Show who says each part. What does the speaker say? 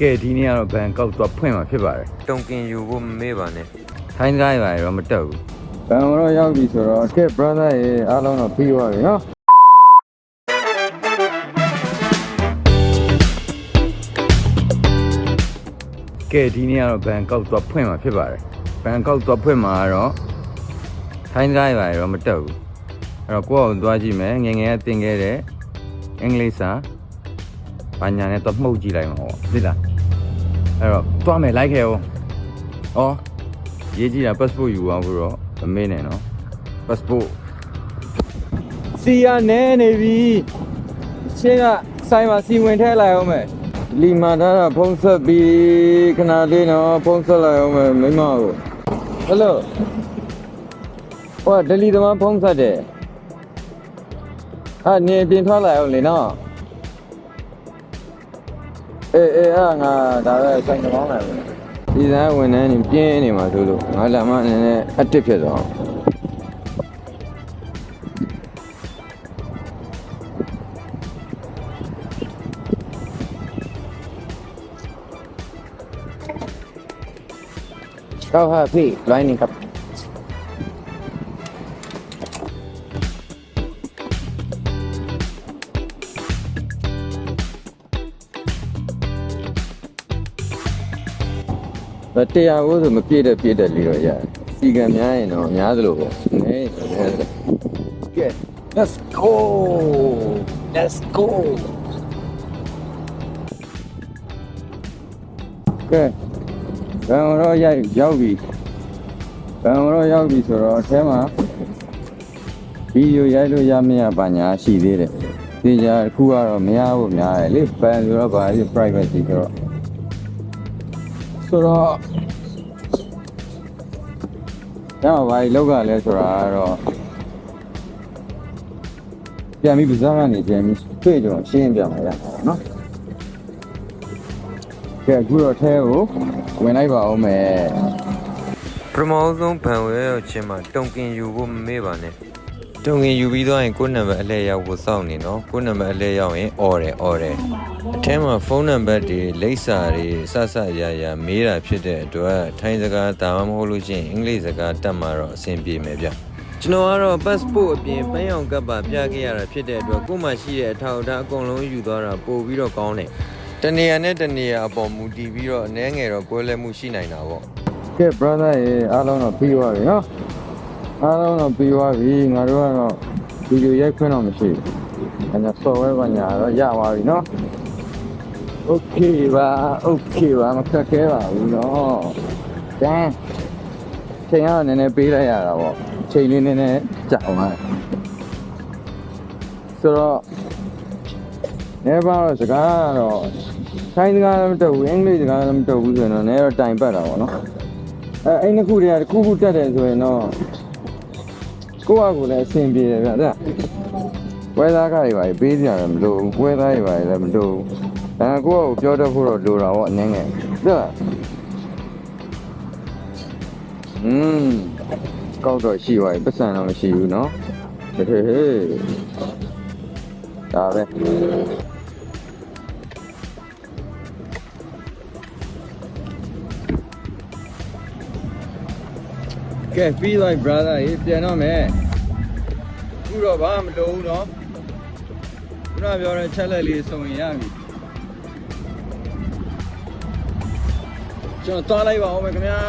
Speaker 1: ကဲဒီနေ့ကတော့ဘန်ကောက်သွားဖွင့်မှာဖြစ်ပါတယ်တုံကင်ယူဖို့မမေ့ပါနဲ့ထိုင်းကားရပါရောမတက်ဘူးဘန်တော့ရောက်ပြီဆိုတော့ကဲ brother ရေအားလုံးတော့ပြီးသွားပြီနော်ကဲဒီနေ့ကတော့ဘန်ကောက်သွားဖွင့်မှာဖြစ်ပါတယ်ဘန်ကောက်သွားဖွင့်မှာတော့ထိုင်းကားရပါရောမတက်ဘူးအဲ့တော့ကိုယ့်အောင်သွားကြည့်မယ်ငငယ်ကတင်ခဲ့တဲ့အင်္ဂလိပ်စာဘာညာနဲ့တော့မှုတ်ကြည့်လိုက်မှာပေါ့သိလားအဲ့တော့သွားမယ်လိုက်ခဲ့အောင်ဩရေးကြည့်တာ passport ယူအောင်ဆိုတော့မမေ့နဲ့နော် passport စီရနဲနေပြီရှင်းကဆိုင်မှာစီဝင်ထဲလိုက်အောင်မယ်လီမာထားတာဖုံးဆက်ပြီးခဏလေးနော်ဖုံးဆက်လိုက်အောင်မယ်မိမကိုဟယ်လိုဟောဒလီသမားဖုံးဆက်တယ်နေပြင်ထွက်လိုက်အောင်လေနော်အေးငါဒါပဲဆိုင်ကောင်းလာပြီဒီစားဝန်ထမ်းနေပြင်းနေမှာဆိုလို့ငါလာမအနေနဲ့အတစ်ဖြစ်သွားကောက်ဟာဖိလိုင်းနေครับတရားကိုဆိုမပြည့်တဲ့လေးတော့ရတယ်စီကံများရင်တော့များသလိုပေါ့နဲကဲ let's go ကဲဘန်တော့ရောက်ပြီဆိုတော့အထဲမှာဗီဒီယိုရိုက်လို့ရမရပါညာရှိသေးတယ်ဒီကြအခုကတော့မရဘူးများတယ်လေဘန်ဆိုတော့ဗာ privacy ဆိုတော့တော့ဘာလောက်ကလဲဆိုတာကတော့ပြန်ပြီးပစားကနေပြန်ပြီးတွေ့ကြတော့ရှင်းပြမှာရမှာနော်ကဲအခုတော့ထဲကိုဝင်လိုက်ပါဦးမယ်ပထမဆုံးဘန်ဝဲရောက်ချင်းမှာတုံကင်ယူဖို့မမေ့ပါနဲ့တုံကင်ယူပြီးသွားရင်ကိုယ့်နံပါတ်အလဲရောက်ဖို့စောင့်နေနော်ကိုယ့်နံပါတ်အလဲရောက်ရင်အော်တယ်အထဲမှာဖုန်းနံပါတ်တွေလိပ်စာတွေစရမေးတာဖြစ်တဲ့အတွက်ထိုင်းစကားဒါမှမဟုတ်လို့ရှိရင်အင်္ဂလိပ်စကားတတ်မှာတော့အဆင်ပြေမယ်ဗျကျွန်တော်ကတော့ passport အပြင်ပန်းရောင်ကပ်ပါပြခဲ့ရတာဖြစ်တဲ့အတွက်ကိုယ်မှရှိတဲ့အထောက်အထားအကုန်လုံးယူသွားတာပို့ပြီးတော့ကောင်းတယ်တနေရာနဲ့တနေရာအပေါ်မူတည်ပြီးတော့အနည်းငယ်တော့ကွဲလွဲမှုရှိနိုင်တာပေါ့ကဲ brother ရေအားလုံးတော့ပြီးသွားပြီနော်အားလုံးတော့ပြီးသွားပြီငါတို့ကတော့ဗီဒီယိုရိုက်ခွင့်တော့မရှိဘူးအဲ့ဒါ software ဘာညာတော့ရသွားပြီနော်Okay ပါမခက်ခဲပါဘူးနော်တန်းချိန်ကတော့နည်းနည်းပေးလိုက်ရတာပေါ့ချိန်လေးနည်းနည်းကြာသွားတယ်ဆိုတော့နေပါတော့စကားကတော့ထိုင်းစကားလည်းမတက်ဘူးအင်္ဂလိပ်စကားလည်းမတက်ဘူးဆိုရင်တော့နည်းတော့တိုင်ပတ်တာပေါ့နော်အဲ့နှစ်ခုတည်းကတစ်ခုတက်တယ်ဆိုရင်တော့ကိုယ့်အကူလည်းအဆင်ပြေတယ်ဗျဒါဝဲသားကားတွေပါပေးကြတယ်မလို့ဝဲသားတွေပါလည်းမလို့ကိုယ့်ကိုပြောတတ်ဖို့တော့လိုတာပေါ့အနေငယ်ဟုတ်လားကောက်တော့ရှိပါပြီပတ်စံတော့မရှိဘူးเนาะဟေးဒါပဲကဲပြီးလိုက် brother ရေပြန်တော့မယ်ခုတော့ဘာမလုပ်ဘူးเนาะခုနပြောတဲ့ချက်လက်လေးစုံရင်ရပြီကျွန်တော်သွားလိုက်ပါဦးမယ်ခင်ဗျာ